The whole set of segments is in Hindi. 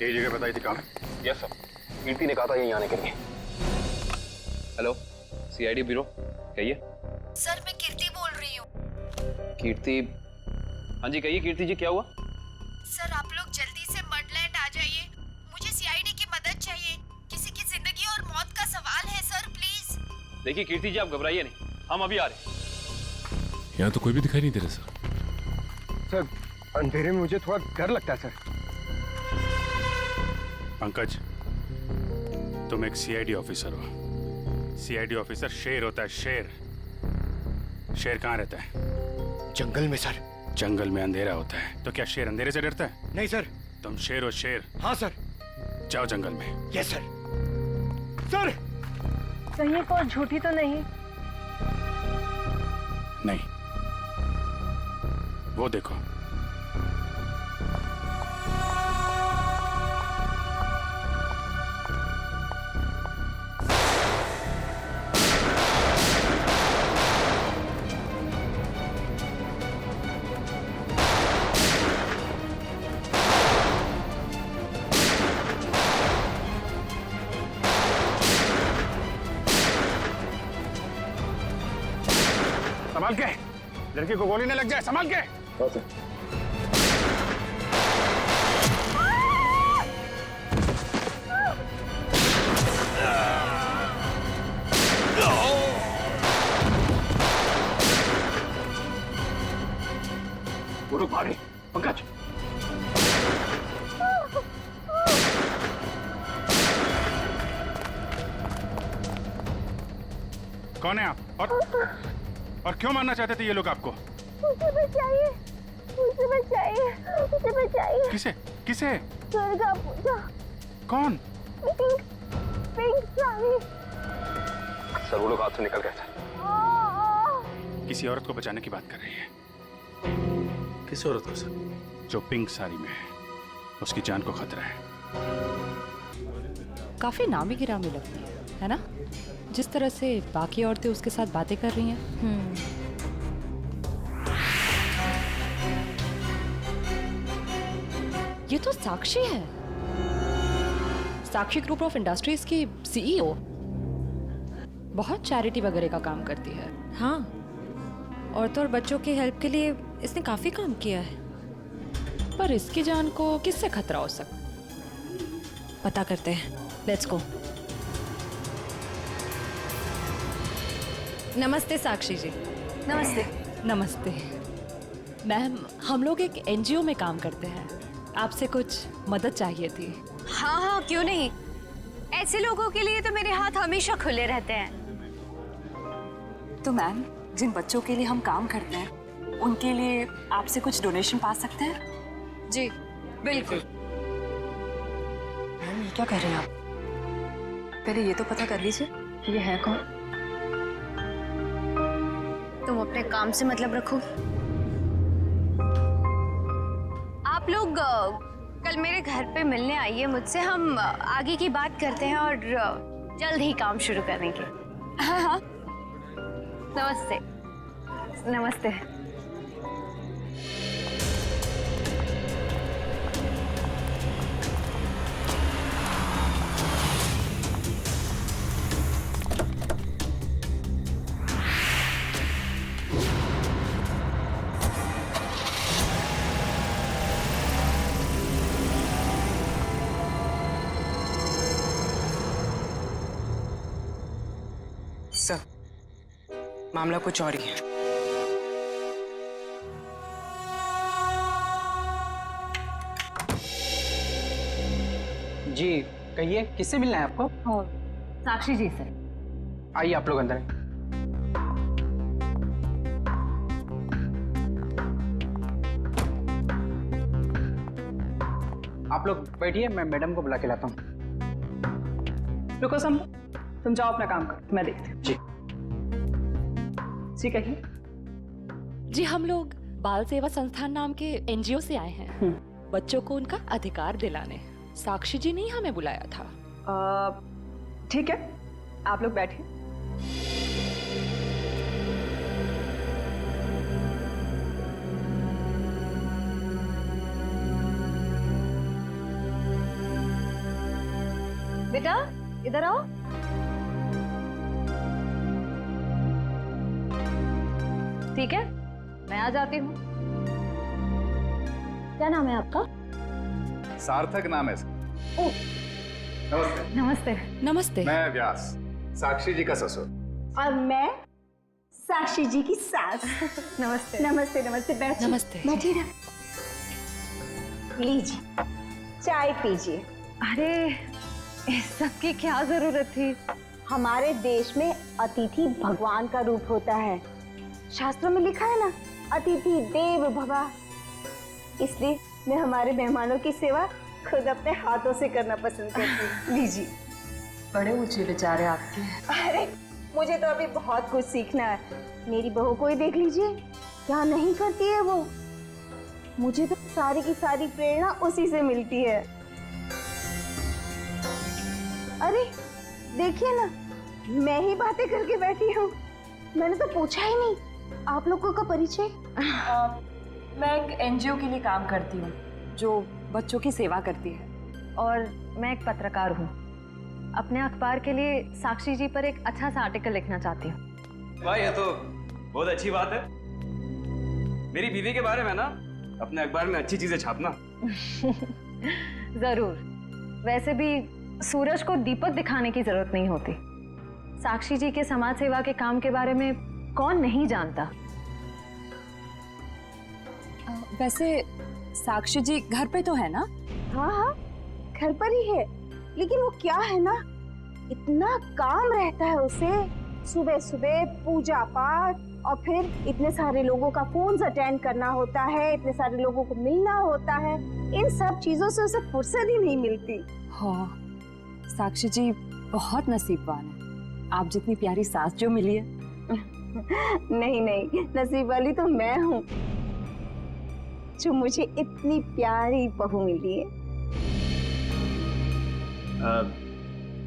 यही जगह बताई थी कहाँ? यस सर, कीर्ति ने कहा था यहीं आने के लिए। हेलो, सीआईडी ब्यूरो, कहिए। सर मैं कीर्ति बोल रही हूँ। कीर्ति? हाँ जी कहिए कीर्ति जी, क्या हुआ? सर आप लोग जल्दी से मडलैंड आ जाइए, मुझे सीआईडी की मदद चाहिए। किसी की जिंदगी और मौत का सवाल है सर, प्लीज। देखिए कीर्ति जी, आप घबराइए नहीं, हम अभी आ रहे हैं। यहाँ तो कोई भी दिखाई नहीं दे रहा सर। सर अंधेरे में मुझे थोड़ा डर लगता है सर। पंकज, तुम एक सीआईडी ऑफिसर हो। सीआईडी ऑफिसर शेर होता है, शेर। शेर कहाँ रहता है? जंगल में सर। जंगल में अंधेरा होता है, तो क्या शेर अंधेरे से डरता है? नहीं सर। तुम शेर हो, शेर। हाँ सर। जाओ जंगल में। Yes sir. सर कहीं कोई झूठी तो नहीं? नहीं, वो देखो। संभाल के, लड़की को गोली न लग जाए, संभाल के। वो लोग भागे। पंकज, कौन है आप? और क्यों मारना चाहते थे ये लोग आपको? मुझे बचाइए, मुझे बचाइए, मुझे बचाइए। किसे? किसे? दुर्गा पूजा। कौन? Pink, pink sari. सर वो लोग हाथ से निकल गए थे। किसी औरत को बचाने की बात कर रही है। किस औरत को सर? जो पिंक साड़ी में है, उसकी जान को खतरा है। काफी नामी गिरामी लगती है ना? जिस तरह से बाकी औरतें उसके साथ बातें कर रही हैं। ये तो साक्षी है, साक्षी ग्रुप ऑफ इंडस्ट्रीज की सीईओ। बहुत चैरिटी वगैरह का काम करती है। हाँ, औरतों और बच्चों की हेल्प के लिए इसने काफी काम किया है। पर इसकी जान को किससे खतरा हो सकता? पता करते हैं, लेट्स गो। नमस्ते साक्षी जी। नमस्ते। नमस्ते मैम, हम लोग एक एनजीओ में काम करते हैं, आपसे कुछ मदद चाहिए थी। हाँ हाँ क्यों नहीं, ऐसे लोगों के लिए तो मेरे हाथ हमेशा खुले रहते हैं। तो मैम, जिन बच्चों के लिए हम काम करते हैं उनके लिए आपसे कुछ डोनेशन पा सकते हैं? जी बिल्कुल। मैम ये क्या कर रहे हैं आप? पहले ये तो पता कर लीजिए कि ये है कौन। तुम अपने काम से मतलब रखो। आप लोग कल मेरे घर पे मिलने आइए मुझसे, हम आगे की बात करते हैं और जल्द ही काम शुरू करेंगे। हाँ हाँ, नमस्ते। नमस्ते। सर, मामला कुछ और ही है। जी कहिए, किससे मिलना है आपको? साक्षी जी से। आइए आप लोग अंदर। आप लोग बैठिए, मैं मैडम को बुला के लाता हूँ। रुको सम, तुम जाओ अपना काम कर, मैं देखती हूँ। जी जी कहिए। जी हम लोग बाल सेवा संस्थान नाम के एनजीओ से आए हैं, बच्चों को उनका अधिकार दिलाने। साक्षी जी ने ही हमें बुलाया था। ठीक है, आप लोग बैठिए। बेटा इधर आओ। ठीक है, मैं आ जाती हूँ। क्या नाम है आपका? सार्थक नाम है इसका। ओह, नमस्ते। नमस्ते। नमस्ते। मैं व्यास, साक्षी जी का ससुर। और मैं साक्षी जी की सास। नमस्ते। नमस्ते नमस्ते, बैठिए। नमस्ते। बैठिए ना। लीजिए, चाय पीजिए। अरे इस सब की क्या जरूरत थी? हमारे देश में अतिथि भगवान का रूप होता है। शास्त्रों में लिखा है ना, अतिथि देव भव। इसलिए मैं हमारे मेहमानों की सेवा खुद अपने हाथों से करना पसंद करती हूँ। लीजिए। बड़े ऊंचे विचार है आपके। अरे मुझे तो अभी बहुत कुछ सीखना है। मेरी बहू को ही देख लीजिए, क्या नहीं करती है वो। मुझे तो सारी की सारी प्रेरणा उसी से मिलती है। अरे देखिए ना, मैं ही बातें करके बैठी हूँ। मैंने तो पूछा ही नहीं आप लोगों का परिचय। मैं एक एनजीओ के लिए काम करती हूँ जो बच्चों की सेवा करती है। और मैं एक पत्रकार हूँ। अपने अखबार के लिए साक्षी जी पर एक अच्छा सा आर्टिकल लिखना चाहती हूँ। भाई ये तो बहुत अच्छी बात है। मेरी बीवी के बारे में ना अपने अखबार में अच्छी चीजें छापना। जरूर। वैसे भी सूरज को दीपक दिखाने की जरूरत नहीं होती। साक्षी जी के समाज सेवा के काम के बारे में कौन नहीं जानता। वैसे साक्षी जी घर पे तो है ना? हाँ हाँ, घर पर ही है। लेकिन वो क्या है ना, इतना काम रहता है उसे। सुबह सुबह पूजा पाठ, और फिर इतने सारे लोगों का फोन अटेंड करना होता है, इतने सारे लोगों को मिलना होता है। इन सब चीजों से उसे फुर्सत ही नहीं मिलती। हाँ, साक्षी जी बहुत नसीबवान है। आप जितनी प्यारी सास जो मिली है। नहीं नहीं, नसीब वाली तो मैं हूँ जो मुझे इतनी प्यारी बहू मिली है।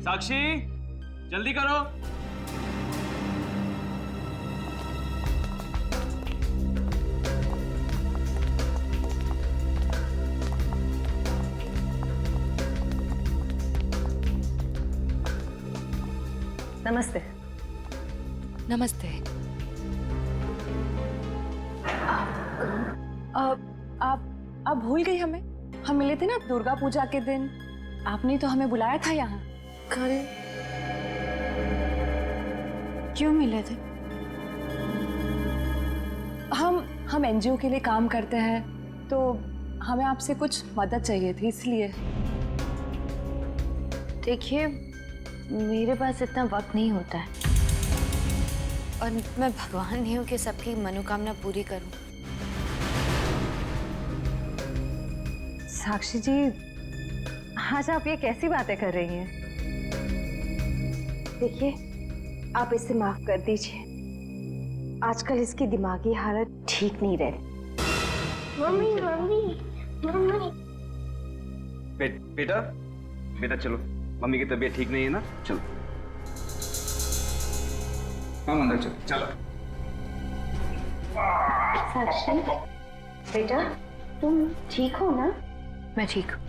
साक्षी जल्दी करो। नमस्ते। नमस्ते। आप भूल गई हमें? हम मिले थे ना दुर्गा पूजा के दिन। आपने तो हमें बुलाया था यहाँ। क्यों मिले थे? हम एनजीओ के लिए काम करते हैं, तो हमें आपसे कुछ मदद चाहिए थी, इसलिए। देखिए, मेरे पास इतना वक्त नहीं होता है, और मैं भगवान नहीं हूँ कि सबकी मनोकामना पूरी करूँ। साक्षी जी, आज आप ये कैसी बातें कर रही हैं? देखिए, आप इसे माफ कर दीजिए। आजकल इसकी दिमागी हालत ठीक नहीं रही। Mummy mummy mummy. बेटा बेटा चलो, मम्मी की तबीयत ठीक नहीं है ना, चलो हम अंदर चलो। चलो साक्षी बेटा, तुम ठीक हो ना? मैं ठीक हूँ।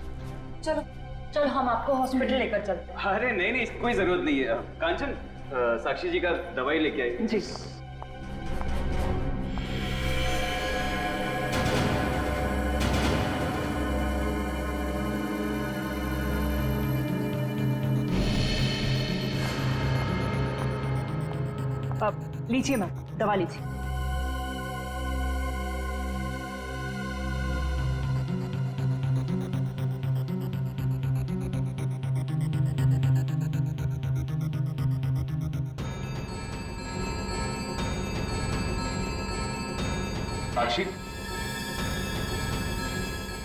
चलो हम आपको हॉस्पिटल लेकर चलते हैं। अरे नहीं नहीं, कोई जरूरत नहीं है। कांचन, साक्षी जी का दवाई लेके आई। जी। अब लीजिए मैम, दवा लीजिए। साक्षी,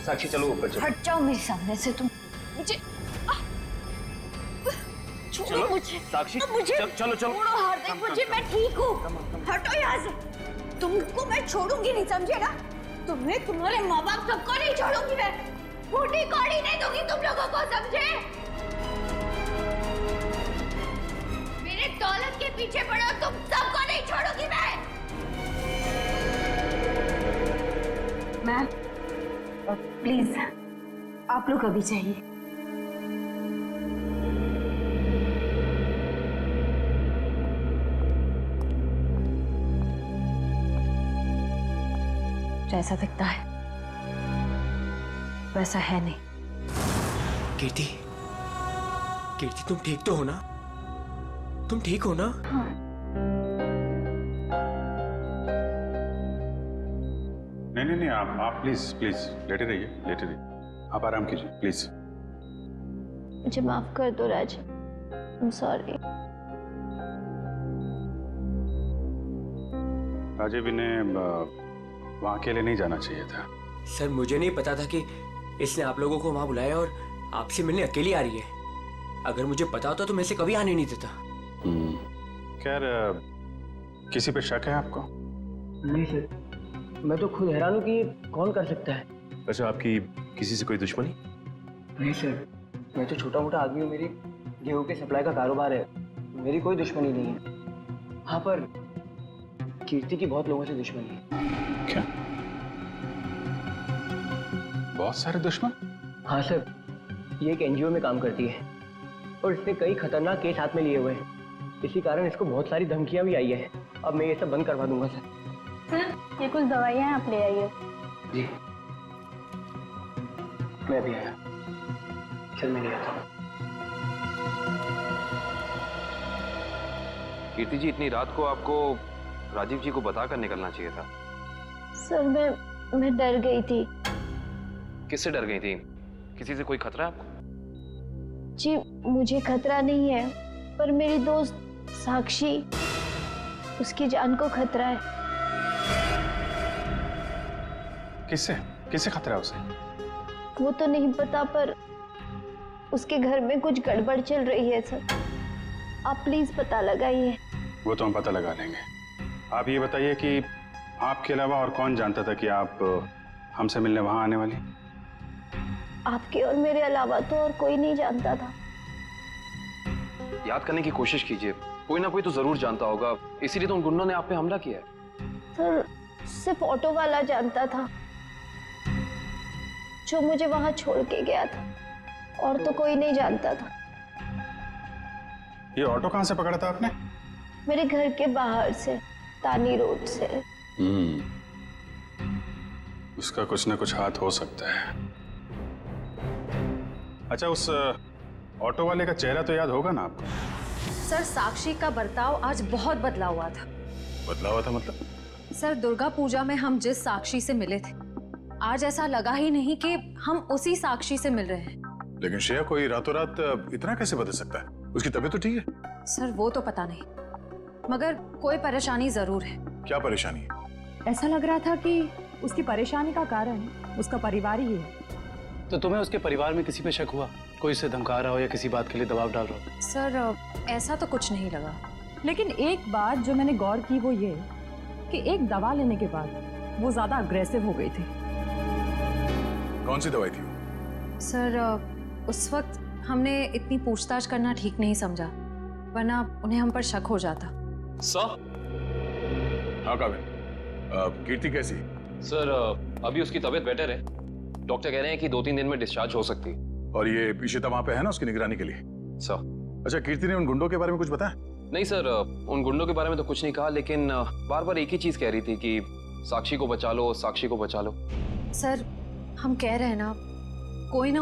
साक्षी चलो ऊपर चलो। हट जाओ मेरे सामने से तुम। मुझे चलो मुझे साक्षी, मुझे चलो चलो। छोड़ो हार्दिक, मुझे, मैं ठीक हूँ। हटो यहाँ से। तुमको मैं छोड़ूंगी नहीं, समझे ना? तुम्हें, तुम्हारे माँ बाप सबको नहीं छोड़ूंगी मैं। फूटी कौड़ी नहीं दूंगी तुम लोगों को, समझे? मेरे दौलत के पीछे पड़ो, तुम सबको नहीं छोड़ूंगी मैं। मैम प्लीज, आप लोग अभी जाइए। जैसा दिखता है वैसा है नहीं। कीर्ति, कीर्ति तुम ठीक तो हो ना? तुम ठीक हो ना? हाँ। नहीं, आप प्लीज प्लीज लेटे रहिए। आप आराम कीजिए प्लीज। मुझे माफ कर दो राज, I'm sorry। राजीव, इन्हें वहाँ अकेले नहीं जाना चाहिए था। सर मुझे नहीं पता था कि इसने आप लोगों को वहां बुलाया और आपसे मिलने अकेली आ रही है। अगर मुझे पता होता तो मैं इसे कभी आने नहीं देता। खैर, किसी पे शक है आपको? नहीं सर, मैं तो खुद हैरान हूँ कि ये कौन कर सकता है। अच्छा, आपकी किसी से कोई दुश्मनी? नहीं सर, मैं तो छोटा मोटा आदमी हूँ, मेरी गेहूं के सप्लाई का कारोबार है, मेरी कोई दुश्मनी नहीं है। हाँ, पर कीर्ति की बहुत लोगों से दुश्मनी है। क्या? बहुत सारे दुश्मन? हाँ सर, ये एक एनजीओ में काम करती है और इसने कई खतरनाक केस हाथ में लिए हुए हैं। इसी कारण इसको बहुत सारी धमकियां भी आई है। अब मैं ये सब बंद करवा दूंगा सर। सर, ये कुछ दवाइयाँ आप ले आइए। जी, मैं भी आया। चल मैं ले आता हूँ। कीर्ति जी, इतनी रात को आपको राजीव जी को बताकर निकलना चाहिए था। सर मैं डर गई थी। किससे डर गई थी? किसी से कोई खतरा है आपको? जी मुझे खतरा नहीं है, पर मेरी दोस्त साक्षी, उसकी जान को खतरा है। किससे खतरा है उसे? वो तो नहीं पता, पर उसके घर में कुछ गड़बड़ चल रही है सर। आप प्लीज पता लगाइए। वो तो हम पता लगा लेंगे। आप ये बताइए कि आपके अलावा और कौन जानता था कि आप हमसे मिलने वहां आने वाली? आपके और मेरे अलावा तो और कोई नहीं जानता था। याद करने की कोशिश कीजिए, कोई ना कोई तो जरूर जानता होगा, इसीलिए तो उन गुंडों ने आप पे हमला किया है। सर सिर्फ ऑटो वाला जानता था, जो मुझे वहां छोड़ के गया था, और तो कोई नहीं जानता था। ये ऑटो कहाँ से पकड़ा था आपने? मेरे घर के बाहर से, तानी रोड से। उसका कुछ ना कुछ हाथ हो सकता है। अच्छा, उस ऑटो वाले का चेहरा तो याद होगा ना आपको? सर, साक्षी का बर्ताव आज बहुत बदला हुआ था। बदला हुआ था मतलब? सर, दुर्गा पूजा में हम जिस साक्षी से मिले थे, आज ऐसा लगा ही नहीं कि हम उसी साक्षी से मिल रहे हैं। लेकिन श्रेया, कोई रातों रात इतना कैसे बदल सकता है? उसकी तबीयत तो ठीक है? सर वो तो पता नहीं, मगर कोई परेशानी जरूर है। क्या परेशानी है? ऐसा लग रहा था कि उसकी परेशानी का कारण उसका परिवार ही है। तो तुम्हें उसके परिवार में किसी पे शक हुआ? कोई उसे धमका रहा हो या किसी बात के लिए दबाव डाल रहा हो? सर ऐसा तो कुछ नहीं लगा। लेकिन एक बात जो मैंने गौर की वो ये कि एक दवा लेने के बाद वो ज्यादा अग्रेसिव हो गई थी। कौन सी दवाई थी? सर उस वक्त हमने इतनी पूछताछ करना ठीक नहीं समझा, वरना उन्हें हम पर शक हो जाता। सर? हाँ काबिल, कीर्ति कैसी? सर, अभी उसकी तबीयत बेटर है। डॉक्टर कह रहे हैं कि 2-3 दिन में डिस्चार्ज हो सकती है। और ये इशिता वहां पे है ना उसकी निगरानी के लिए? सर। अच्छा, कीर्ति ने उन गुंडों के बारे में कुछ बताया? नहीं सर, उन गुंडों के बारे में तो कुछ नहीं कहा, लेकिन बार बार एक ही चीज कह रही थी कि साक्षी को बचा लो, साक्षी को बचा लो। सर हम कह रहे हैं ना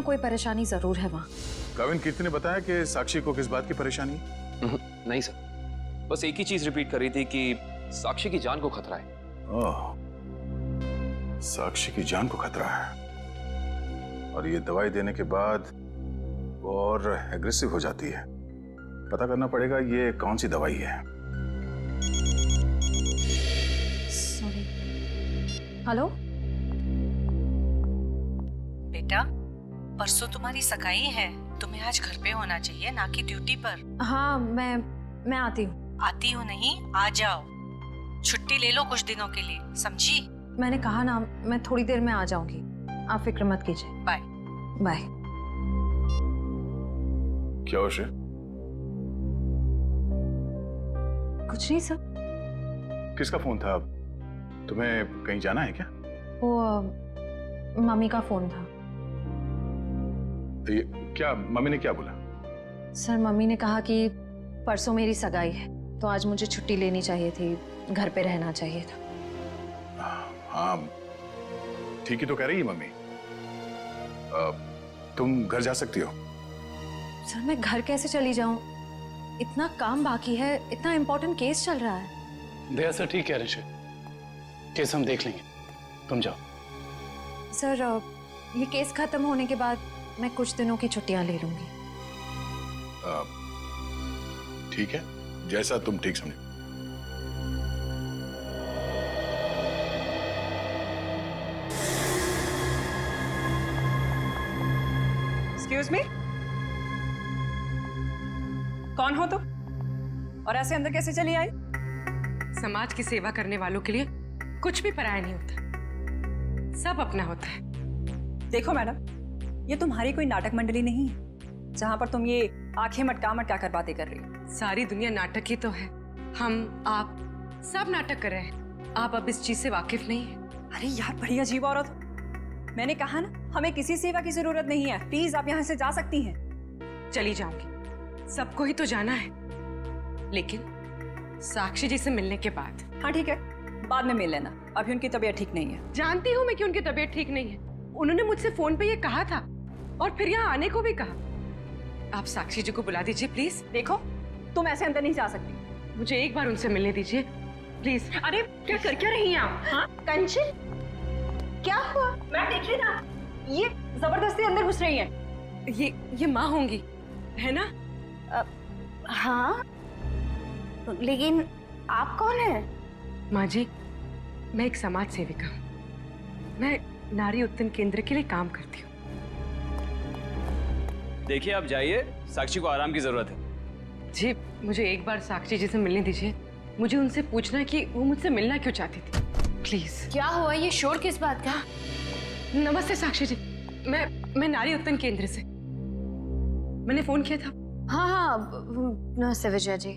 कोई परेशानी जरूर है वहाँ। काविन, कीर्ति ने बताया कि साक्षी को किस बात की परेशानी है? नहीं सर, बस एक ही चीज रिपीट कर रही थी कि साक्षी की जान को खतरा है। ओह, साक्षी की जान को खतरा है। और ये दवाई देने के बाद वो और एग्रेसिव हो जाती है। पता करना पड़ेगा ये कौन सी दवाई है। सॉरी। हेलो बेटा, परसों तुम्हारी सगाई है, तुम्हें आज घर पे होना चाहिए, ना कि ड्यूटी पर। हाँ मैं आती हूँ। आती हो नहीं, आ जाओ। छुट्टी ले लो कुछ दिनों के लिए, समझी? मैंने कहा ना मैं थोड़ी देर में आ जाऊंगी, आप फिक्र मत कीजिए। Bye bye. क्या हो श्रेया? कुछ नहीं सर। किसका फोन था? तुम्हें कहीं जाना है क्या? वो मम्मी का फोन था। ये क्या, मम्मी ने क्या बोला? सर मम्मी ने कहा कि परसों मेरी सगाई है, तो आज मुझे छुट्टी लेनी चाहिए थी, घर पे रहना चाहिए था। हाँ, ठीक ही तो कह रही है मम्मी। तुम घर जा सकती हो। सर मैं घर कैसे चली जाऊं? इतना काम बाकी है, इतना इम्पोर्टेंट केस चल रहा है। दया सर ठीक कह रहे हैं, केस हम देख लेंगे, तुम जाओ। सर ये केस खत्म होने के बाद मैं कुछ दिनों की छुट्टियां ले लूंगी। ठीक है, जैसा तुम ठीक समझो। एक्सक्यूज मी, कौन हो तुम और ऐसे अंदर कैसे चली आई? समाज की सेवा करने वालों के लिए कुछ भी पराया नहीं होता, सब अपना होता है। देखो मैडम, ये तुम्हारी कोई नाटक मंडली नहीं है जहां पर तुम ये आंखें मटका मटका कर बातें कर रही हो। सारी दुनिया नाटक ही तो है, हम आप सब नाटक कर रहे हैं। आप अब इस चीज से वाकिफ नहीं है। अरे यार, बड़ी अजीब औरत हो। मैंने कहा ना, हमें किसी सेवा की जरूरत नहीं है। प्लीज आप यहाँ से जा सकती हैं। चली जाऊंगी, सबको ही तो जाना है, लेकिन साक्षी जी से मिलने के बाद। हाँ ठीक है, बाद में मिल लेना, अभी उनकी तबीयत ठीक नहीं है। जानती हूँ मैं कि उनकी तबीयत ठीक नहीं है। उन्होंने मुझसे फोन पे ये कहा था और फिर यहाँ आने को भी कहा। आप साक्षी जी को बुला दीजिए प्लीज। देखो, तुम ऐसे अंदर नहीं जा सकती, मुझे एक बार उनसे मिलने दीजिए प्लीज। अरे क्या कर क्या रही हैं आप? हाँ कंचन, क्या हुआ? मैं देख रही था, ये जबरदस्ती अंदर घुस रही हैं। ये माँ होंगी, है ना? हाँ, लेकिन आप कौन हैं? माँ जी, मैं एक समाज सेविका हूँ। मैं नारी उत्थान केंद्र के लिए काम करती हूँ। देखिए, आप जाइए, साक्षी को आराम की जरूरत है। जी, मुझे एक बार साक्षी जी से मिलने दीजिए। मुझे उनसे पूछना है कि वो मुझसे मिलना क्यों चाहती थी, प्लीज। क्या हुआ? ये शोर किस बात का? नमस्ते साक्षी जी, मैं नारी उत्थान केंद्र से, मैंने फोन किया था। हाँ हाँ, नमस्ते विजया जी।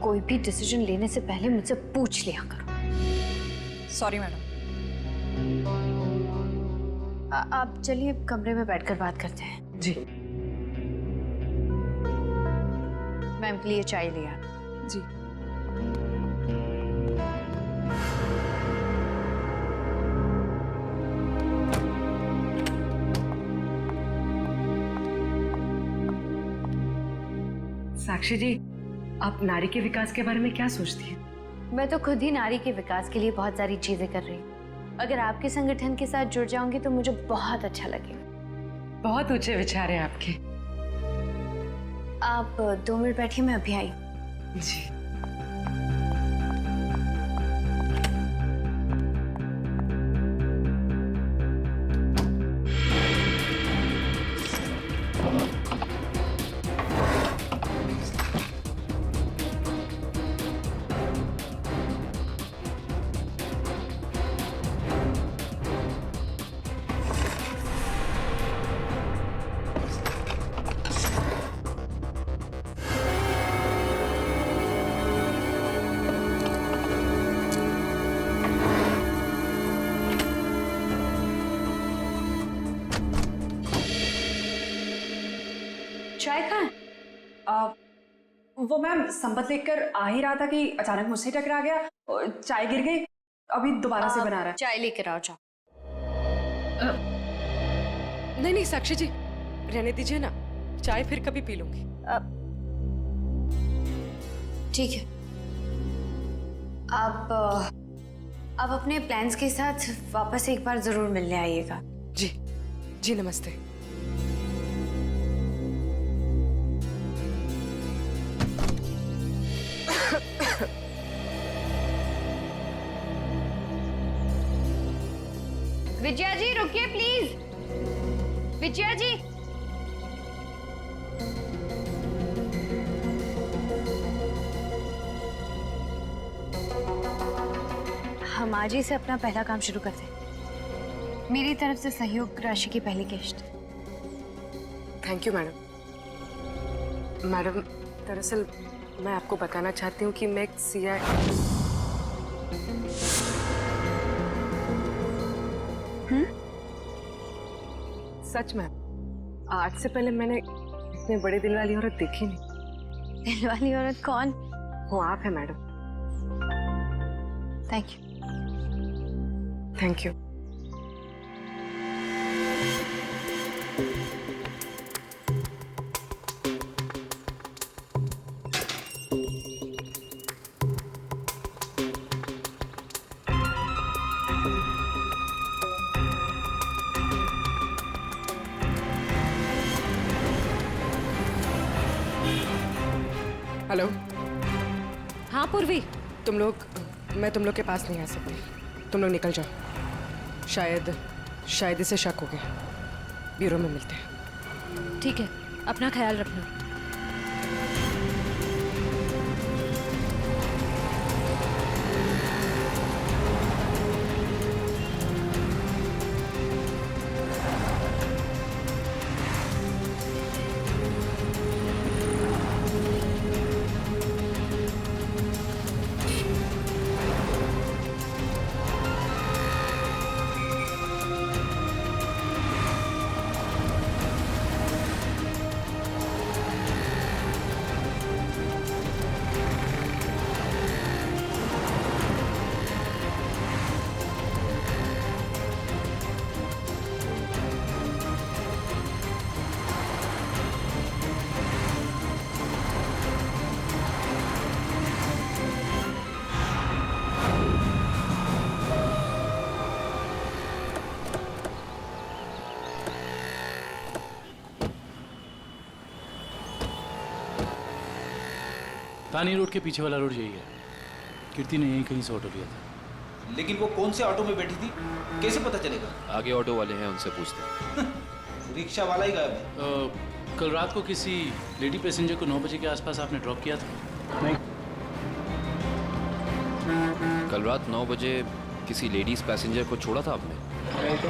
कोई भी डिसीजन लेने से पहले मुझसे पूछ लिया करो। Sorry madam. आप चलिए कमरे में बैठकर बात करते हैं। जी। मैम के लिए चाय लिया। जी। साक्षी जी, आप नारी के विकास के बारे में क्या सोचती हैं? मैं तो खुद ही नारी के विकास के लिए बहुत सारी चीजें कर रही हूँ। अगर आपके संगठन के साथ जुड़ जाऊंगी तो मुझे बहुत अच्छा लगेगा। बहुत ऊंचे विचार हैं आपके। आप 2 मिनट बैठिए, मैं अभी आई। जी। चाय कहाँ है? वो मैम संपत लेकर आ ही रहा था कि अचानक मुझसे टकरा गया, चाय गिर गई, अभी दोबारा से बना रहा है। चाय लेकर आओ, जाओ। नहीं साक्षी जी, रहने दीजिए ना, चाय फिर कभी पी लूंगी। ठीक है, आप अपने प्लान्स के साथ वापस एक बार जरूर मिलने आइएगा। जी जी, नमस्ते। विजया जी रुकिए प्लीज। विजया जी, हम आज ही से अपना पहला काम शुरू करते हैं। मेरी तरफ से सहयोग राशि की पहली किश्त। Thank you madam. मैडम, दरअसल मैं आपको बताना चाहती हूँ कि मैं एक सच में आज से पहले मैंने इतने बड़े दिल वाली औरत देखी नहीं। दिल वाली औरत कौन? वो आप है madam. Thank you. Thank you. Hello. हाँ पूर्वी, मैं तुम लोग के पास नहीं आ सकती। तुम लोग निकल जाओ। शायद इसे शक हो गया। ब्यूरो में मिलते हैं। ठीक है, अपना ख्याल रखना। तानी रोड के पीछे वाला रोड यही है। कीर्ति ने यहीं कहीं से ऑटो लिया था। लेकिन वो कौन से ऑटो में बैठी थी, कैसे पता चलेगा? आगे ऑटो वाले हैं, उनसे पूछते हैं। रिक्शा वाला ही गायब है। कल रात को किसी लेडी पैसेंजर को 9 बजे के आसपास आपने ड्रॉप किया था? नहीं। कल रात 9 बजे किसी लेडीज पैसेंजर को छोड़ा था आपने? नहीं तो।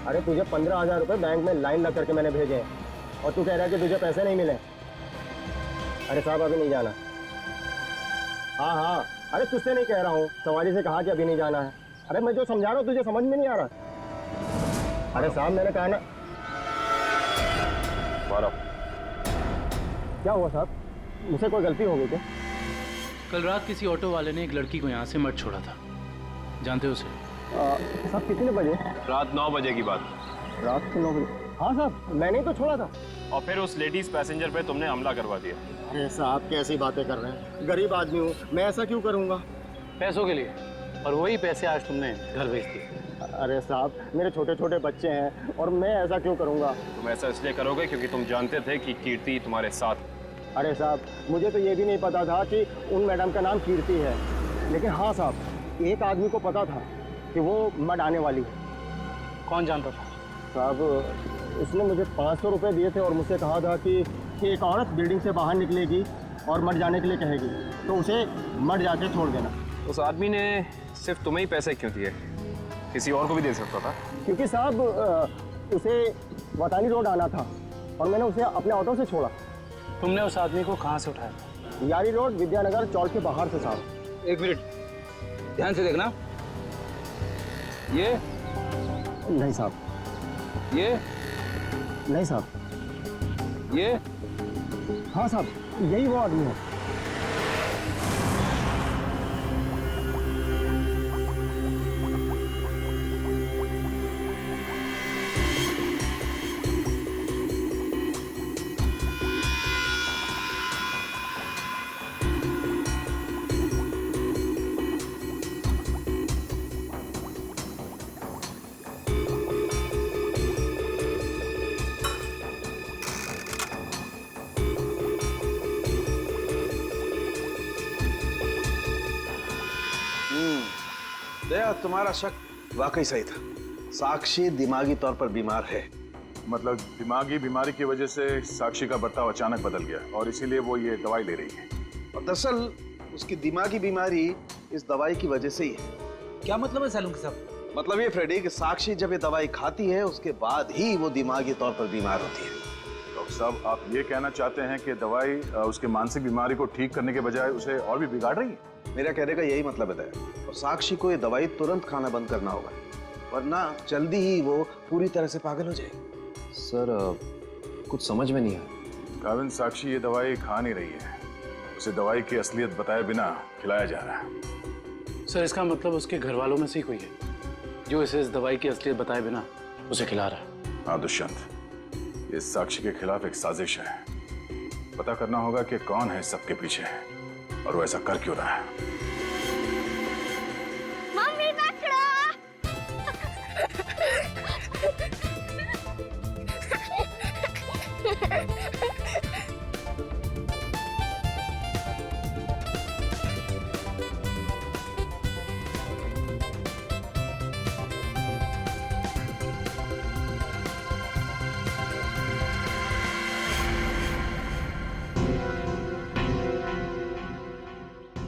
अरे तुझे 15,000 रुपये बैंक में लाइन लग करके मैंने भेजे हैं और तू कह रहा है कि तुझे पैसे नहीं मिले। अरे साहब अभी नहीं जाना। हाँ, अरे तुझसे नहीं कह रहा हूँ, सवारी से कहा कि अभी नहीं जाना है। अरे मैं जो समझा रहा हूँ तुझे समझ में नहीं आ रहा। अरे साहब मैंने कहा ना। क्या हुआ साहब, मुझसे कोई गलती हो गई क्या? कल रात किसी ऑटो वाले ने एक लड़की को यहाँ से मत छोड़ा था, जानते हो उसे? साहब कितने बजे? रात 9 बजे की बात। रात के 9 बजे? हाँ साहब मैंने ही तो छोड़ा था। और फिर उस लेडीज पैसेंजर पे तुमने हमला करवा दिया। अरे साहब कैसी बातें कर रहे हैं, गरीब आदमी हूँ मैं, ऐसा क्यों करूँगा? पैसों के लिए, और वही पैसे आज तुमने घर भेज दिए। अरे साहब मेरे छोटे छोटे बच्चे हैं और मैं ऐसा क्यों करूँगा? तुम ऐसा इसलिए करोगे क्योंकि तुम जानते थे कि कीर्ति तुम्हारे साथ। अरे साहब मुझे तो ये भी नहीं पता था कि उन मैडम का नाम कीर्ति है, लेकिन हाँ साहब एक आदमी को पता था कि वो मड आने वाली है। कौन जानता था? साहब उसने मुझे 500 रुपये दिए थे और मुझसे कहा था कि एक औरत बिल्डिंग से बाहर निकलेगी और मड जाने के लिए कहेगी तो उसे मड जाके छोड़ देना। उस आदमी ने सिर्फ तुम्हें ही पैसे क्यों दिए, किसी और को भी दे सकता था? क्योंकि साहब उसे वतानी रोड आना था और मैंने उसे अपने ऑटो से छोड़ा। तुमने उस आदमी को कहाँ से उठाया? यारी रोड विद्यानगर चौक के बाहर से साहब। एक मिनट ध्यान से देखना। ये नहीं साहब, ये नहीं साहब, ये हाँ साहब यही वो आदमी है। दया तुम्हारा शक वाकई सही था। साक्षी दिमागी तौर पर बीमार है। मतलब दिमागी बीमारी की वजह से साक्षी का बर्ताव अचानक बदल गया और इसीलिए वो ये दवाई ले रही है। और दरअसल उसकी दिमागी बीमारी इस दवाई की वजह से ही है। क्या मतलब है सालून साहब? मतलब ये फ्रेडी कि साक्षी जब ये दवाई खाती है उसके बाद ही वो दिमागी तौर पर बीमार होती है। डॉक्टर साहब आप ये कहना चाहते हैं कि दवाई उसके मानसिक बीमारी को ठीक करने के बजाय उसे और भी बिगाड़ रही है? मेरा कहने का यही मतलब है दया। और साक्षी को ये दवाई तुरंत खाना बंद करना होगा, वरना जल्दी ही वो पूरी तरह से पागल हो जाएगी। सर कुछ समझ में नहीं आया। काविन साक्षी ये दवाई खा नहीं रही है, उसे दवाई की असलियत बताए बिना खिलाया जा रहा है। सर इसका मतलब उसके घर वालों में से ही कोई है? जो इसे इस दवाई की असलियत बताए बिना उसे खिला रहा है। हाँ दुष्यंत, ये साक्षी के खिलाफ एक साजिश है। पता करना होगा कि कौन है सबके पीछे और वो ऐसा कर क्यों रहा है। मम्मी पकड़ो।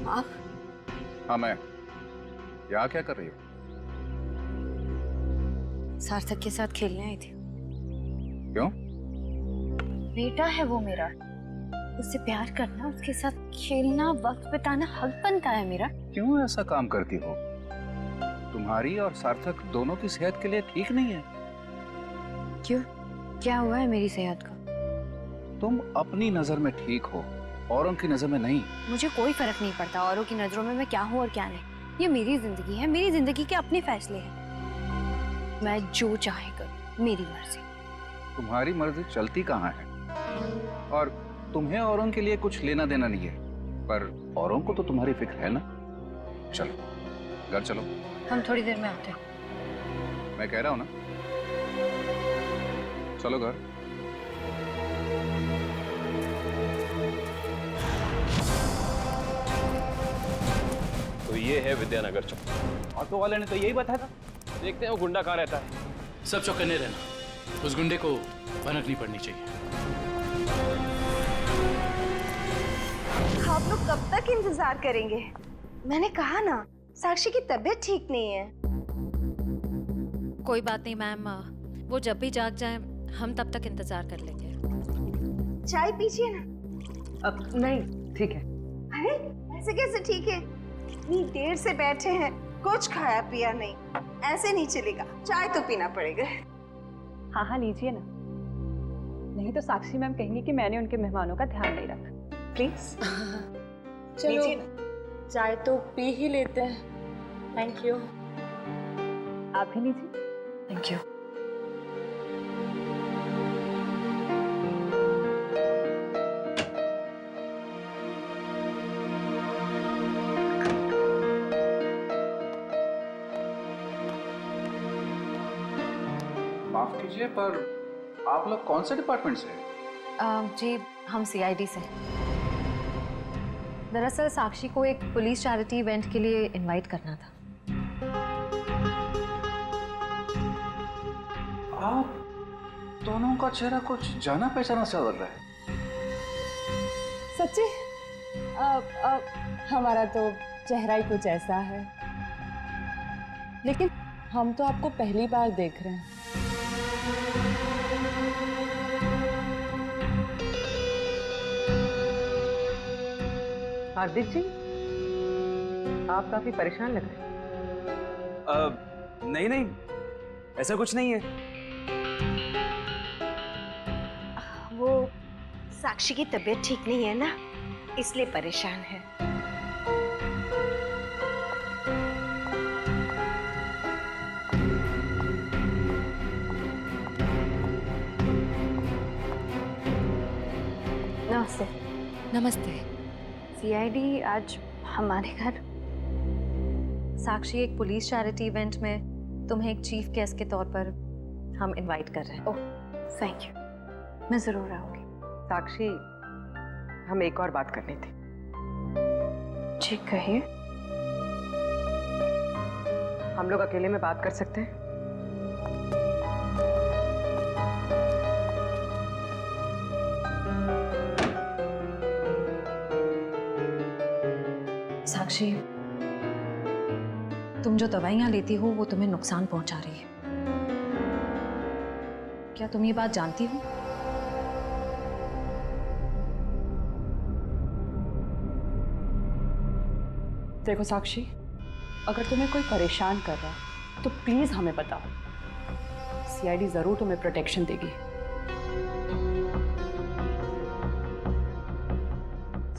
आप हाँ मैं। यहाँ क्या कर रही हो? सार्थक के साथ खेलने आई थी। क्यों? बेटा है वो मेरा, उससे प्यार करना, उसके साथ खेलना, वक्त बिताना हक बनता है मेरा। क्यों ऐसा काम करती हो? तुम्हारी और सार्थक दोनों की सेहत के लिए ठीक नहीं है। क्यों? क्या हुआ है मेरी सेहत को? तुम अपनी नजर में ठीक हो, औरों की नजर में नहीं। मुझे कोई फर्क नहीं पड़ता औरों की नजरों में मैं क्या हूँ और क्या नहीं। ये मेरी जिंदगी है, मेरी जिंदगी के अपने फैसले हैं। मैं जो चाहे करूँ, मेरी मर्जी। तुम्हारी मर्जी चलती कहाँ है? और तुम्हें औरों के लिए कुछ लेना देना नहीं है, पर औरों को तो तुम्हारी फिक्र है ना। चलो घर चलो। हम थोड़ी देर में आते हैं। मैं कह रहा हूँ ना, चलो घर। तो ये है विद्यानगर चौक। ऑटो वाले ने तो यही बताया था। देखते हैं वो गुंडा कहाँ रहता है। सब चौकन्ने रहना, उस गुंडे को भनक नहीं पड़नी चाहिए। आप लोग कब तक इंतजार करेंगे? मैंने कहा ना, साक्षी की तबीयत ठीक नहीं है। कोई बात नहीं मैम, वो जब भी जाग जाए हम तब तक इंतजार कर लेंगे। चाय पीजिए ना। अब नहीं, ठीक है। अरे ऐसे कैसे ठीक है? इतनी देर से बैठे हैं, कुछ खाया पिया नहीं, ऐसे नहीं चलेगा। चाय तो पीना पड़ेगा। हाँ हाँ लीजिए ना, नहीं तो साक्षी मैम कहेंगी कि मैंने उनके मेहमानों का ध्यान नहीं रखा। प्लीज चलो चाय तो पी ही लेते हैं। Thank you. आप भी लीजिए। Thank you. माफ कीजिए, पर आप लोग कौन से डिपार्टमेंट से हैं? जी हम CID से। दरअसल साक्षी को एक पुलिस चैरिटी इवेंट के लिए इनवाइट करना था। आप दोनों का चेहरा कुछ जाना पहचाना सा लग रहा है। सच्ची? हमारा तो चेहरा ही कुछ ऐसा है, लेकिन हम तो आपको पहली बार देख रहे हैं। हार्दिक जी, आप काफी परेशान लग रहे हैं। नहीं नहीं, ऐसा कुछ नहीं है। वो साक्षी की तबीयत ठीक नहीं है ना, इसलिए परेशान है। नमस्ते। नमस्ते। CID आज हमारे घर। साक्षी, एक पुलिस चैरिटी इवेंट में तुम्हें एक चीफ गेस्ट के तौर पर हम इनवाइट कर रहे हैं। ओह थैंक यू, मैं जरूर आऊंगी। साक्षी, हम एक और बात करनी थी। जी कहिए। हम लोग अकेले में बात कर सकते हैं? साक्षी, तुम जो दवाइयां लेती हो वो तुम्हें नुकसान पहुंचा रही है। क्या तुम ये बात जानती हो? देखो साक्षी, अगर तुम्हें कोई परेशान कर रहा है तो प्लीज हमें बताओ। CID जरूर तुम्हें प्रोटेक्शन देगी।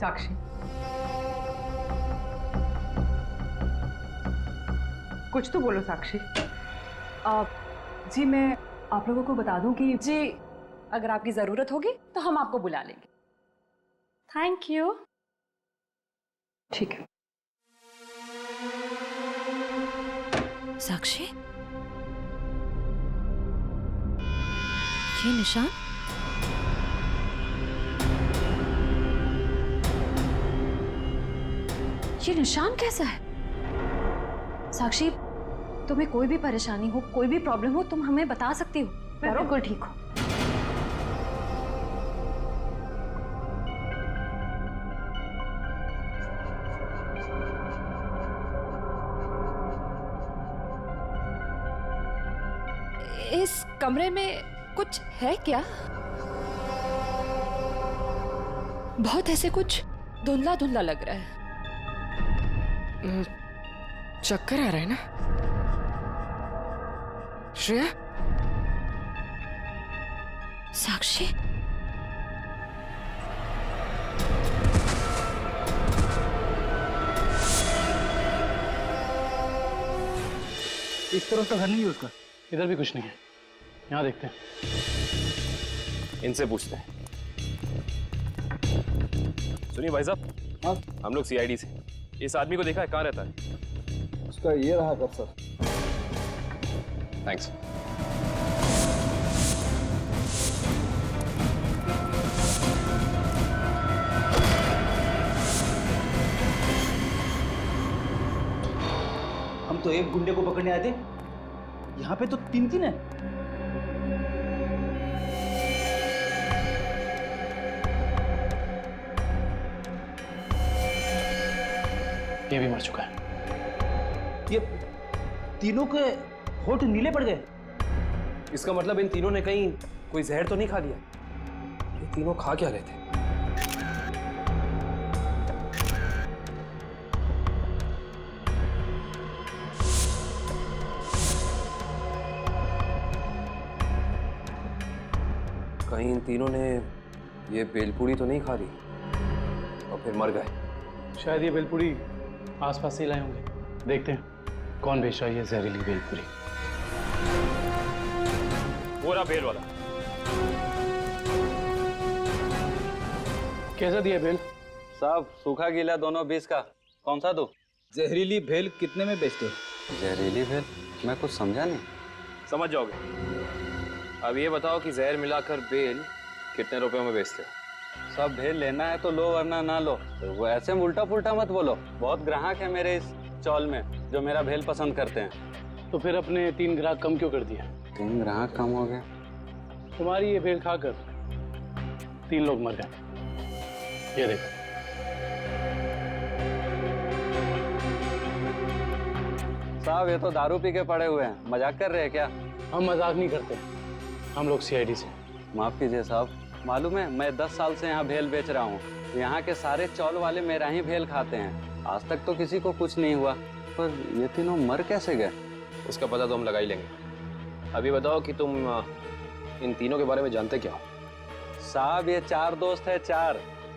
साक्षी, कुछ तो बोलो साक्षी। जी मैं आप लोगों को बता दूं कि जी अगर आपकी ज़रूरत होगी तो हम आपको बुला लेंगे। Thank you. ठीक है। साक्षी, ये निशान? ये निशान कैसा है? साक्षी, तुम्हें कोई भी परेशानी हो, कोई भी प्रॉब्लम हो, तुम हमें बता सकती हो। मैं बिल्कुल ठीक हूँ। इस कमरे में कुछ है क्या? बहुत ऐसे कुछ धुंधला धुंधला लग रहा है। चक्कर आ रहा है ना श्रेया? साक्षी, इस तरफ तो घर नहीं है उसका। इधर भी कुछ नहीं है। यहाँ देखते हैं। इनसे पूछते हैं। सुनिए भाई साहब, हाँ हम लोग सीआईडी से। इस आदमी को देखा है, कहाँ रहता है? उसका ये रहा घर सर। थैंक्स। हम तो एक गुंडे को पकड़ने आए थे, यहाँ पे तो तीन तीन है। ये भी मर चुका है। ये तीनों के होठ नीले पड़ गए। इसका मतलब इन तीनों ने कहीं कोई जहर तो नहीं खा लिया? ये तीनों खा क्या रहे थे? कहीं इन तीनों ने ये बेलपूड़ी तो नहीं खा ली और फिर मर गए? शायद ये बेलपूड़ी आसपास से लाए होंगे। देखते हैं कौन बेच रहा है ये जहरीली बेलपूड़ी। वो रहा बेल वाला। कैसा दिया बेल? साहब सूखा गीला दोनों 20 का। कौन सा दो? जहरीली भेल कितने में बेचते हो? जहरीली भेल? मैं कुछ समझा नहीं। समझ जाओगे। अब ये बताओ कि जहर मिलाकर बेल कितने रुपयों में बेचते हो? सब भेल लेना है तो लो वरना ना लो। तो वो ऐसे उल्टा पुल्टा मत बोलो। बहुत ग्राहक है मेरे इस चौल में जो मेरा भेल पसंद करते हैं। तो फिर अपने 3 ग्राहक कम क्यों कर दिया? 3 ग्राहक कम हो गए? तुम्हारी ये भेल खाकर 3 लोग मर गए। ये देखो। साहब ये तो दारू पी के पड़े हुए हैं। मजाक कर रहे हैं क्या? हम मजाक नहीं करते। हम लोग सीआईडी से। माफ कीजिए साहब, मालूम है मैं 10 साल से यहाँ भेल बेच रहा हूँ। यहाँ के सारे चौल वाले मेरा ही भेल खाते हैं। आज तक तो किसी को कुछ नहीं हुआ, पर ये तीनों मर कैसे गए? उसका पता तो हम लगा ही लेंगे। अभी बताओ कि तुम इन तीनों के बारे में जानते क्या हो? साहब ये 4 दोस्त है।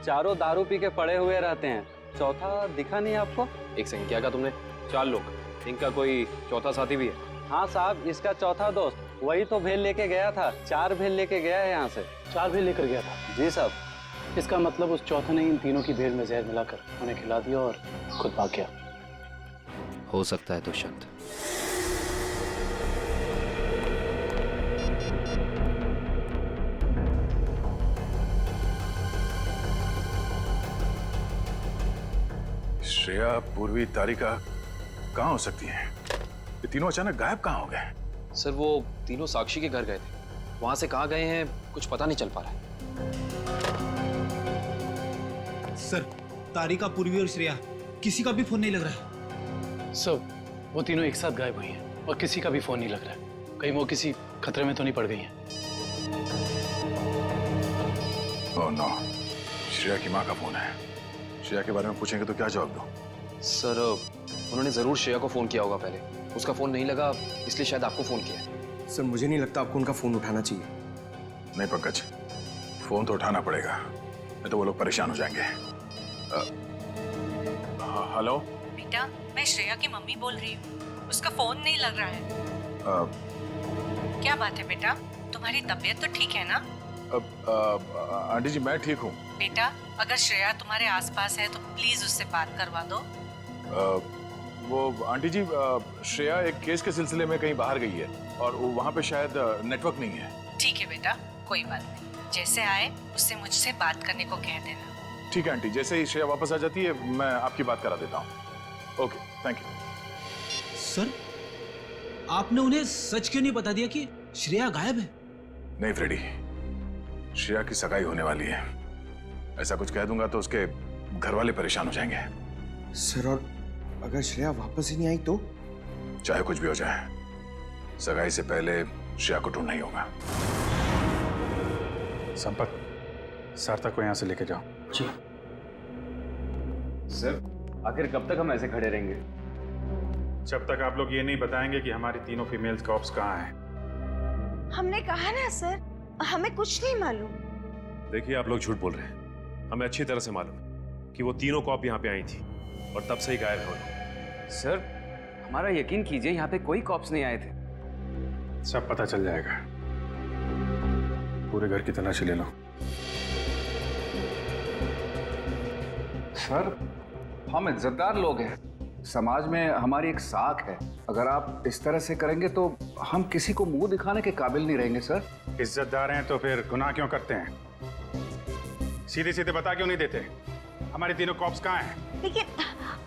चारों दारू पी के पड़े हुए रहते हैं। चौथा दिखा नहीं आपको? एक सेकंड, क्या कहा तुमने? 4 लोग? इनका कोई चौथा साथी भी है? हाँ साहब, इसका चौथा दोस्त वही तो भेल लेके गया था। 4 भेल लेके गया है यहाँ से। 4 भेल लेकर गया था? जी साहब। इसका मतलब उस चौथे ने इन तीनों की भेल में जहर मिलाकर उन्हें खिला दिया और खुद भाग गया। हो सकता है दुष्यंत। श्रेया, पूर्वी, तारिका कहाँ हो सकती हैं? ये तीनों अचानक गायब कहाँ हो गए? सर वो तीनों साक्षी के घर गए थे। वहां से कहाँ गए हैं कुछ पता नहीं चल पा रहा है। सर तारिका, पूर्वी और श्रेया किसी का भी फोन नहीं लग रहा है। सर वो तीनों एक साथ गायब हुई हैं और किसी का भी फोन नहीं लग रहा है। कहीं वो किसी खतरे में तो नहीं पड़ गई हैं? ओह नो, श्रेया की माँ का फोन है। श्रेया के बारे में पूछेंगे तो क्या जवाब दो? सर उन्होंने जरूर श्रेया को फोन किया होगा पहले। उसका फोन नहीं लगा इसलिए शायद आपको फोन किया है। सर मुझे नहीं लगता आपको उनका फोन उठाना चाहिए। नहीं पंकज, फोन तो उठाना पड़ेगा, नहीं तो वो लोग परेशान हो जाएंगे। हेलो बेटा, मैं श्रेया की मम्मी बोल रही हूँ। उसका फोन नहीं लग रहा है। क्या बात है बेटा, तुम्हारी तबीयत तो ठीक है ना? आंटी जी मैं ठीक हूँ। बेटा अगर श्रेया तुम्हारे आसपास है तो प्लीज उससे बात करवा दो। वो आंटी जी श्रेया एक केस के सिलसिले में कहीं बाहर गई है और वहाँ पे शायद नेटवर्क नहीं है। ठीक है बेटा, कोई बात नहीं, जैसे आए उससे मुझसे बात करने को कह देना। ठीक है आंटी, जैसे ही श्रेया वापस आ जाती है मैं आपकी बात करा देता हूँ। Okay thank you. सर आपने उन्हें सच क्यों नहीं बता दिया कि श्रेया गायब है? नहीं फ्रेडी, श्रेया की सगाई होने वाली है, ऐसा कुछ कह दूंगा तो उसके घर वाले परेशान हो जाएंगे। सर और अगर श्रेया वापस ही नहीं आई तो? चाहे कुछ भी हो जाए, सगाई से पहले श्रेया को ढूंढना ही होगा। संपत, सार्थक को यहाँ से लेके जाओ। जी सर, आखिर कब तक हम ऐसे खड़े रहेंगे? जब तक आप लोग ये नहीं बताएंगे कि हमारी तीनों फीमेल कॉप्स कहाँ हैं। हमने कहा ना सर, हमें कुछ नहीं मालूम। देखिए आप लोग झूठ बोल रहे हैं, हमें अच्छी तरह से मालूम है कि वो तीनों कॉप यहाँ पे आई थी और तब से ही गायब है। सर हमारा यकीन कीजिए, यहाँ पे कोई कॉप्स नहीं आए थे। सब पता चल जाएगा, पूरे घर की तलाशी ले लो। सर हम इज्जतदार लोग हैं, समाज में हमारी एक साख है, अगर आप इस तरह से करेंगे तो हम किसी को मुंह दिखाने के काबिल नहीं रहेंगे। सर इज्जतदार हैं तो फिर गुनाह क्यों करते हैं? सीधे सीधे बता क्यों नहीं देते हमारी तीनों कॉप्स कहाँ हैं? लेकिन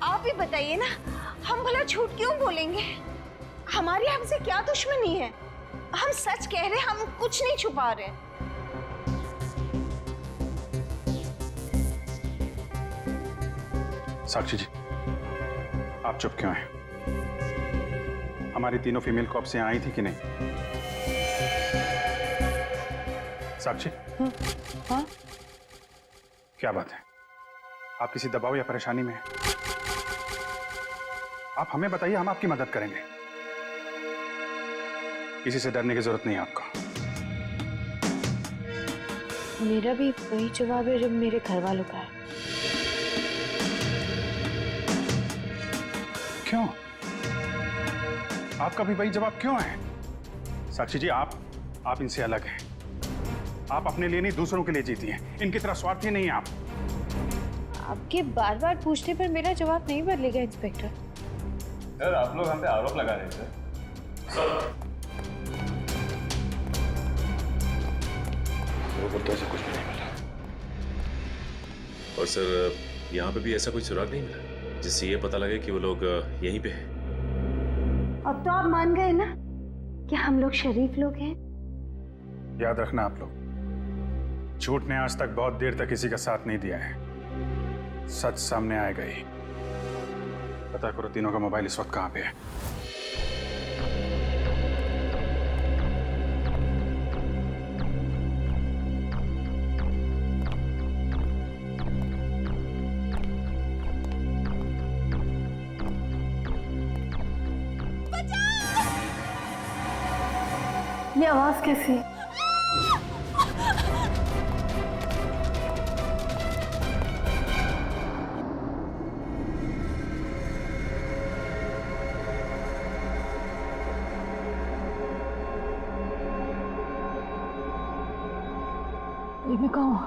आप ही बताइए ना, हम भला झूठ क्यों बोलेंगे? हमारी हमसे क्या दुश्मनी है? हम सच कह रहे हैं, हम कुछ नहीं छुपा रहे। साक्षी जी, आप चुप क्यों हैं? हमारी तीनों फीमेल कॉप्स यहाँ आई थी कि नहीं? साक्षी? हाँ? क्या बात है? आप किसी दबाव या परेशानी में हैं? आप हमें बताइए, हम आपकी मदद करेंगे। किसी से डरने की जरूरत नहीं है आपको। मेरा भी वही जवाब है जो मेरे घर वालों का है। क्यों? आपका भी वही जवाब क्यों है? साक्षी जी, आप इनसे अलग हैं। आप अपने लिए नहीं दूसरों के लिए जीती हैं। इनकी तरह स्वार्थी नहीं है आप। आपके बार बार पूछने पर मेरा जवाब नहीं बदलेगा इंस्पेक्टर। सर आप लोग हम पे आरोप लगा रहे हैं सर। तो ऐसा कुछ भी नहीं मिला। और सर यहाँ पे भी ऐसा कोई सुराग नहीं मिला जिससे ये पता लगे कि वो लोग यहीं पे हैं। अब तो आप मान गए ना कि हम लोग शरीफ लोग हैं। याद रखना आप लोग, झूठ ने आज तक बहुत देर तक किसी का साथ नहीं दिया है। सच सामने आएगा ही। पता करो तीनों का मोबाइल इस वक्त कहाँ पे है। ये आवाज कैसी? ये मैं कहूँ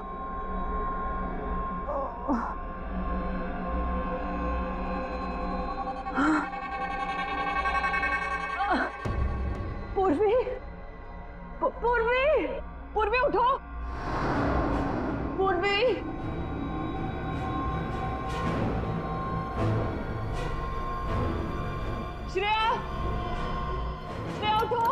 पूर्वी, पूर्वी, पूर्वी उठो, पूर्वी। श्रेया, श्रेया उठो।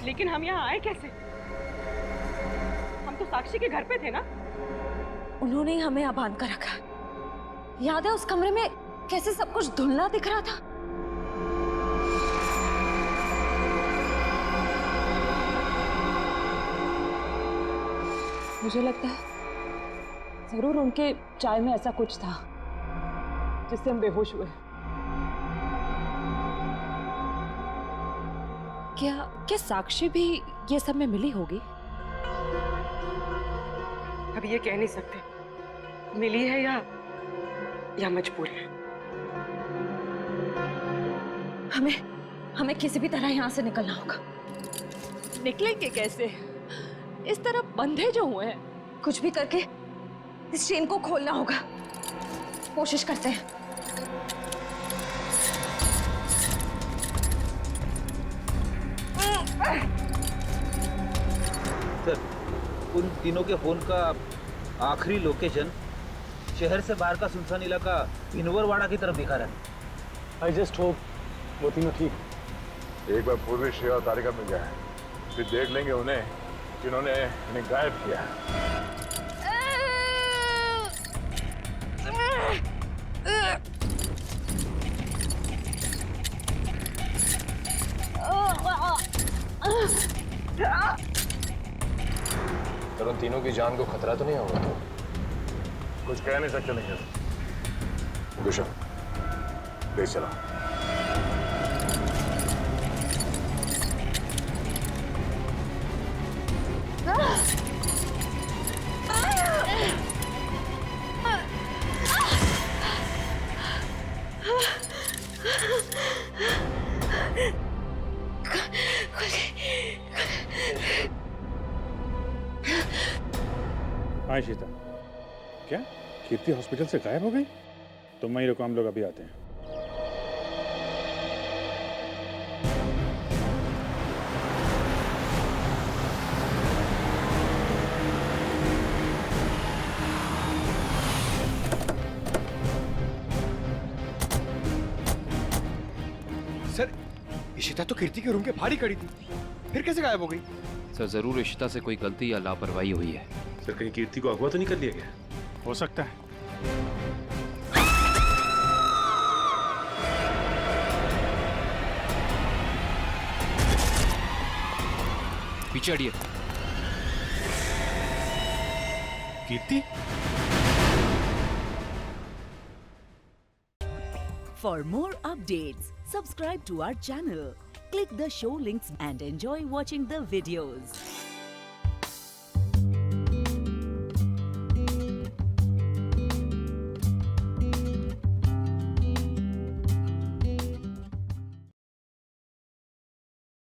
लेकिन हम यहाँ आए कैसे? हम तो साक्षी के घर पे थे ना? उन्होंने ही हमें यहाँ बांध कर रखा। याद है उस कमरे में कैसे सब कुछ धुंधला दिख रहा था? मुझे लगता है जरूर उनके चाय में ऐसा कुछ था जिससे हम बेहोश हुए। क्या साक्षी भी ये सब में मिली होगी? अब ये कह नहीं सकते मिली है या मजबूर है। हमें किसी भी तरह यहाँ से निकलना होगा। निकलेंगे कैसे? इस तरह बंधे जो हुए हैं। कुछ भी करके इस चेन को खोलना होगा। कोशिश करते हैं। सर, उन तीनों के फोन का आखिरी लोकेशन शहर से बाहर का सुनसान इलाका इनवरवाड़ा की तरफ दिखा रहा है। आई जस्ट होप वो तीनों ठीक। एक बार पूर्वी श्रेया और तारिका मिल जाए, फिर देख लेंगे उन्हें जिन्होंने इन्हें गायब किया है। पर उन तीनों की जान को खतरा तो नहीं होगा? कुछ कह नहीं सकते नहीं। गुशा, ले चला। हाँ शीता, क्या कीर्ति हॉस्पिटल से गायब हो गई? तुम वहीं रुको, हम लोग अभी आते हैं। सर, इशिता तो कीर्ति के रूम के बाहर ही खड़ी थी, फिर कैसे गायब हो गई? सर जरूर इशिता से कोई गलती या लापरवाही हुई है। सर कहीं कीर्ति को अगवा तो नहीं कर लिया गया? हो सकता है। पीछे हटिए। कीर्ति? For more updates, subscribe to our channel, click the show links and enjoy watching the videos.